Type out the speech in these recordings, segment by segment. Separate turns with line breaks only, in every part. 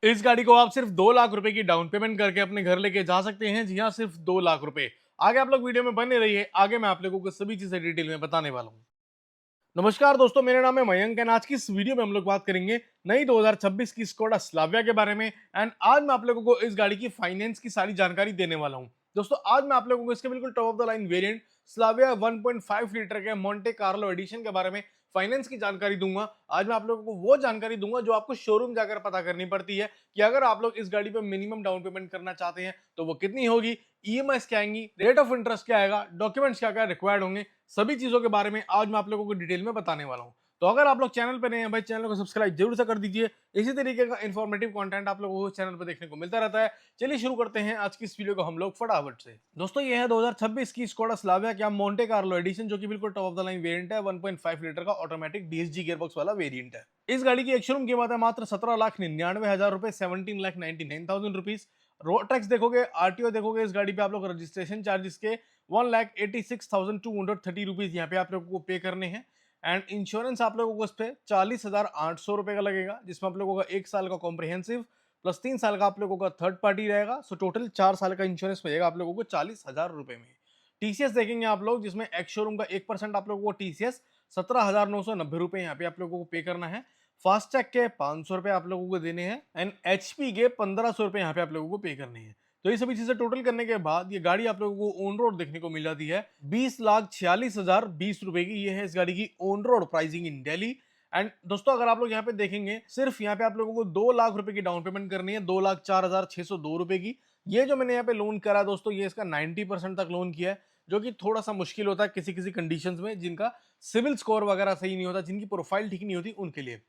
इस गाड़ी को आप सिर्फ 2 लाख रुपए की डाउन पेमेंट करके अपने घर लेके जा सकते हैं। जी हाँ, सिर्फ 2 लाख रुपए। आगे आप लोग वीडियो में बने रहिए, आगे मैं आप लोगों को सभी चीजें डिटेल में बताने वाला हूँ। नमस्कार दोस्तों, मेरा नाम है मयंक एंड आज की इस वीडियो में हम लोग बात करेंगे नई 2026 की स्कोडा स्लाविया के बारे में। एंड आज मैं आप लोगों को इस गाड़ी की फाइनेंस की सारी जानकारी देने वाला हूं। दोस्तों आज मैं आप लोगों को इसके बिल्कुल top of the line variant Slavia 1.5 litre के मोंटे कार्लो एडिशन के बारे में फाइनेंस की जानकारी दूंगा। आज मैं आप लोगों को वो जानकारी दूंगा जो आपको शोरूम जाकर पता करनी पड़ती है कि अगर आप लोग इस गाड़ी पे मिनिमम डाउन पेमेंट करना चाहते हैं तो वो कितनी होगी, ईएमआई क्या आएंगी, रेट ऑफ इंटरेस्ट क्या आएगा, डॉक्यूमेंट्स क्या क्या रिक्वायर्ड होंगे, सभी चीजों के बारे में आज मैं आप लोगों को डिटेल में बताने वाला हूं। तो अगर आप लोग चैनल पे नए हैं भाई, चैनल को सब्सक्राइब जरूर से कर दीजिए। इसी तरीके का इन्फॉर्मेटिव कंटेंट आप लोगों को चैनल पर देखने को मिलता रहता है। चलिए शुरू करते हैं आज की इस वीडियो को हम लोग फटाफट से। दोस्तों ये है 2026 की स्कोडा स्लाविया क्या मोंटे कार्लो एडिशन, जो कि बिल्कुल top of the line variant है। 1.5 लीटर का ऑटोमेटिक डीएसजी गियरबॉक्स वाला वेरिएंट है। इस गाड़ी की एक शोरूम कीमत है मात्र 17,99,000 रुपए, 17,99,000 रुपीज। रोड टैक्स देखोगे, आरटीओ देखोगे, इस गाड़ी पे आप लोग रजिस्ट्रेशन चार्जेस के 1,86,230 रुपीज यहाँ पे आप लोगों को पे करने हैं। एंड इंश्योरेंस आप लोगों को इस पे 40,800 रुपए का लगेगा, जिसमें आप लोगों का 1 साल का कॉम्प्रिहेंसिव प्लस 3 साल का आप लोगों का थर्ड पार्टी रहेगा। सो टोटल 4 साल का इंश्योरेंस मिलेगा आप लोगों को 40,000 रुपए में। टीसीएस देखेंगे आप लोग, जिसमें एक्स शोरूम का 1% आप लोगों को टीसीएस 17,990 रुपए यहाँ पे आप लोगों को पे करना है। फास्टैग के 500 रुपए आप लोगों को देने हैं एंड एचपी के 1500 रुपए यहाँ पे आप लोगों को पे करने हैं। तो ये सभी चीजें टोटल करने के बाद ये गाड़ी आप लोगों को ऑन रोड देखने को मिल जाती है 20,46,020 रुपए की। ये है इस गाड़ी की on road pricing in Delhi. And दोस्तों अगर आप लोग यहाँ पे देखेंगे, सिर्फ यहाँ पे आप लोगों को 2 लाख रुपए की डाउन पेमेंट करनी है, 2,04,602 रुपए की। ये जो मैंने यहाँ पे लोन करा है दोस्तों, ये इसका 90% तक लोन किया है, जो कि थोड़ा सा मुश्किल होता है किसी किसी कंडीशन में, जिनका सिविल स्कोर वगैरह सही नहीं होता, जिनकी प्रोफाइल ठीक नहीं होती, उनके लिए।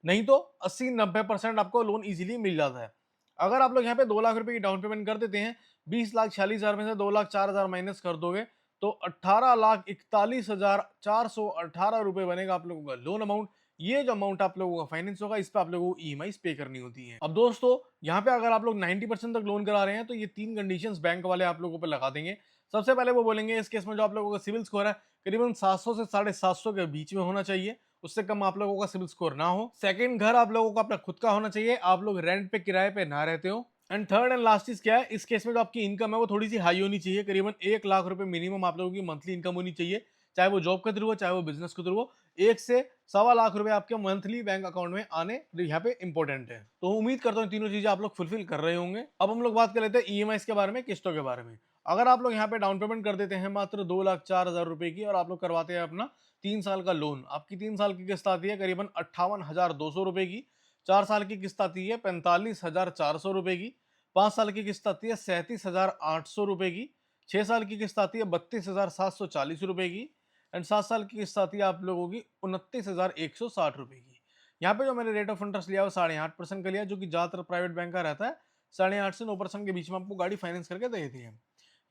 नहीं तो 80-90% आपको लोन इजीली मिल जाता है। अगर आप लोग यहाँ पे 2 लाख रुपए की डाउन पेमेंट कर देते हैं, 20,46,000 में से 2,04,000 माइनस कर दोगे तो 18,41,418 रुपए बनेगा आप लोगों का लोन अमाउंट। ये जो अमाउंट आप लोगों का फाइनेंस होगा, इस पे आप लोगों को ईएमआई पे करनी होती है। अब दोस्तों यहाँ पे अगर आप लोग 90% तक लोन करा रहे हैं तो ये 3 कंडीशंस बैंक वाले आप लोगों पे लगा देंगे। सबसे पहले वो बोलेंगे इस केस में जो आप लोगों का सिविल स्कोर है करीबन 700 से 750 के बीच में होना चाहिए, उससे कम आप लोगों का सिविल स्कोर ना हो। सेकंड, घर आप लोगों का अपना खुद का होना चाहिए, आप लोग रेंट पे किराए पे ना रहते हो। एंड थर्ड एंड लास्ट चीज क्या है, इस केस में जो आपकी इनकम है वो थोड़ी सी हाई होनी चाहिए, करीबन 1 लाख रुपए मिनिमम आप लोगों की मंथली इनकम होनी चाहिए, चाहे वो जॉब के थ्रू हो चाहे वो बिजनेस के थ्रू हो। 1 से 1.25 लाख रुपए आपके मंथली बैंक अकाउंट में आने यहाँ पे इंपॉर्टेंट है। तो उम्मीद करता हूँ तीनों चीजें आप लोग फुलफिल कर रहे होंगे। अब हम लोग बात कर लेते हैं ईएमआई के बारे में, किस्तों के बारे में। अगर आप लोग यहाँ पे डाउन पेमेंट कर देते हैं मात्र 2,04,000 रुपए की और आप लोग करवाते हैं अपना 3 साल का लोन, आपकी 3 साल की किस्त आती है करीबन 58,200 रुपए की। 4 साल की किस्त आती है 45,400 रुपए की। 5 साल की किस्त आती है 37,800 रुपए की। 6 साल की किस्त आती है 32,740 रुपए की। एंड 7 साल की किस्त आती है आप लोगों की 29,160 रुपए की। यहाँ पे जो मैंने रेट ऑफ इंटरेस्ट लिया वो 8.5% का लिया, जो कि ज्यादातर प्राइवेट बैंक का रहता है। 8.5 से 9% के बीच में आपको गाड़ी फाइनेंस करके देती है।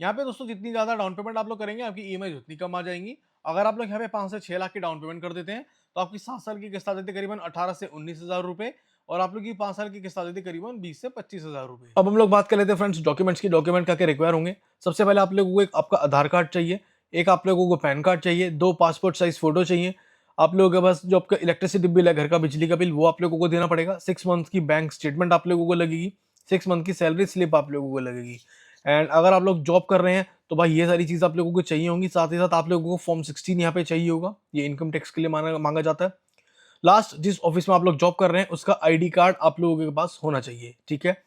यहाँ पे दोस्तों जितनी ज्यादा डाउन पेमेंट आप लोग करेंगे, आपकी ईएमआई उतनी कम आ जाएंगी। अगर आप लोग यहाँ पे 5 से 6 लाख की डाउन पेमेंट कर देते हैं तो आपकी 7 साल की किस्त आ जाती है करीबन 18 से 19,000 रुपए, और आप लोग की 5 साल की किस्त आ जाती है करीबन 20 से 25,000 रुपए। अब हम लोग बात कर लेते हैं फ्रेंड्स डॉक्यूमेंट्स की। डॉक्यूमेंट क्या क्या रिक्वायर होंगे। सबसे पहले आप लोगों को एक आपका आधार कार्ड चाहिए, एक आप लोगों को पैन कार्ड चाहिए, 2 पासपोर्ट साइज फोटो चाहिए। आप लोगों के पास जो आपका इलेक्ट्रिसिटी बिल है, घर का बिजली का बिल, वो आप लोगों को देना पड़ेगा। 6 मंथ की बैंक स्टेटमेंट आप लोगों को लगेगी। 6 मंथ की सैलरी स्लिप आप लोगों को लगेगी। एंड अगर आप लोग जॉब कर रहे हैं तो भाई ये सारी चीज आप लोगों को चाहिए होंगी। साथ ही साथ आप लोगों को फॉर्म 16 यहाँ पे चाहिए होगा, ये इनकम टैक्स के लिए मांगा जाता है। लास्ट, जिस ऑफिस में आप लोग जॉब कर रहे हैं उसका आईडी कार्ड आप लोगों के पास होना चाहिए, ठीक है।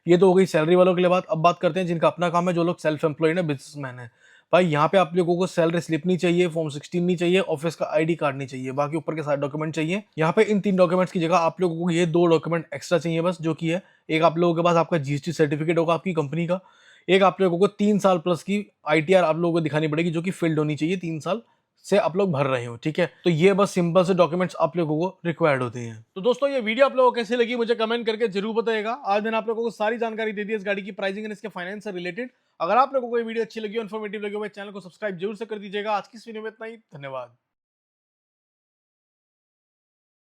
ये तो हो गई सैलरी वालों के लिए बात। अब बात करते हैं जिनका अपना काम है, जो लोग सेल्फ एम्प्लॉयड है, बिजनेसमैन है। भाई यहाँ पे आप लोगों को सैलरी स्लिप नहीं चाहिए, फॉर्म 16 नहीं चाहिए, ऑफिस का आईडी कार्ड नहीं चाहिए, बाकी ऊपर के सारे डॉक्यूमेंट चाहिए। यहाँ पे इन 3 डॉक्यूमेंट्स की जगह आप लोगों को ये 2 डॉक्यूमेंट एक्स्ट्रा चाहिए बस, जो कि है एक आप लोगों के पास आपका जीएसटी सर्टिफिकेट होगा आपकी कंपनी का। एक आप लोगों को 3 साल प्लस की आईटीआर आप लोगों को दिखानी पड़ेगी, जो कि फिल्ड होनी चाहिए, 3 साल से आप लोग भर रहे हो, ठीक है। तो ये बस सिंपल से डॉक्यूमेंट्स आप लोगों को रिक्वायर्ड होते हैं। तो दोस्तों ये वीडियो आप लोगों को कैसी लगी मुझे कमेंट करके जरूर बताइएगा। आज मैंने आप लोगों को सारी जानकारी दे दी इस गाड़ी की प्राइसिंग और इसके फाइनेंस से रिलेटेड। अगर आप लोगों को ये वीडियो अच्छी लगी, इन्फॉर्मेटिव लगी हो, चैनल को सब्सक्राइब जरूर से कर दीजिएगा। आज की इस वीडियो में इतना ही, धन्यवाद।